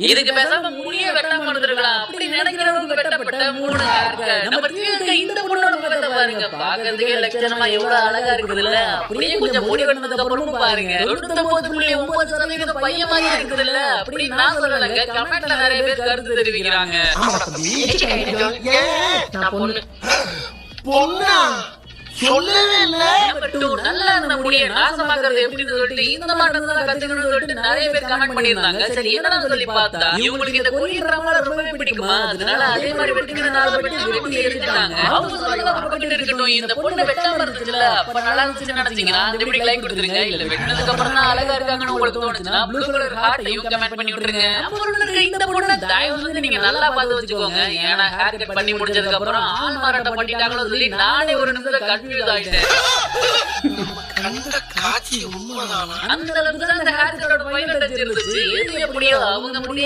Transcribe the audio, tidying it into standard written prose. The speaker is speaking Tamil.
இதுக்கு பேசாம முடிய வெட்டாம இருந்திருக்கலாம். அப்படி நினைக்கிறவங்க வெட்டப்பட்ட 3 ஹேர்கட். நம்ம தீர்க்க இந்த பொண்ணோட முகத்தை பாருங்க. பாக்கிறதுக்கே லட்சணமா எவ்வளவு அழகா இருக்குதுல்ல. அப்படியே கொஞ்சம் முடி வெட்டினதுக்கு அப்புறமும் பாருங்க 99.9% பையன் மாதிரி இருக்குதுல்ல. அப்படி நான் சொல்லலங்க. கமெண்ட்ல நிறைய பேர் கருத்து தெரிவிக்கிறாங்க. பொண்ணா சொல்லவே இல்ல. நல்லா இருந்த முடிய நாசமாக்குறது எப்படின்னு சொல்லிட்டு இந்த மாட்டம் தான் கத்துக்கணும்னு சொல்லிட்டு நிறைய பேர் கமெண்ட் பண்ணிருந்தாங்க. சரி என்னன்னு சொல்லி பார்த்தா இவங்களுக்கு இந்த கொரியன் டிராமா ரொம்பவே பிடிக்குமா, அதனால அதே மாதிரி வெட்டி எடுத்துட்டாங்க. அவங்க சொல்றத பக்கத்துல இருக்கட்டும். இந்த பொண்ணு வெட்டாம இருந்துச்சுல, அப்ப நல்லா இருந்துச்சுன்னு நினைச்சீங்கன்னா அந்த வீடியோக்கு லைக் கொடுத்துருங்க. இல்ல வெட்டினதுக்கு அப்புறம் தான் அழகா இருக்காங்கன்னு உங்களுக்கு தோணுச்சுன்னா ப்ளூ கலர் ஹார்ட்டையும் கமெண்ட் பண்ணி விட்டுருங்க. இந்த பொண்ணு தயவு செஞ்சு நீங்க நல்லா பார்த்து வச்சுக்கோங்க. ஏன்னா ஹேர் கட் பண்ணி முடிச்சதுக்கு அப்புறம் ஆள் மாறாட்டம் பண்ணிட்டாங்களோ சொல்லி நானே ஒரு நிமிஷம் கன்ஃபியூஸ் ஆயிட்டேன். காட்சி உண்மைதானா? அந்த அளவுக்கு தான் அந்த ஹேர் கட்டோட பைலட் இருந்துச்சு. எது எப்படியோ அவங்க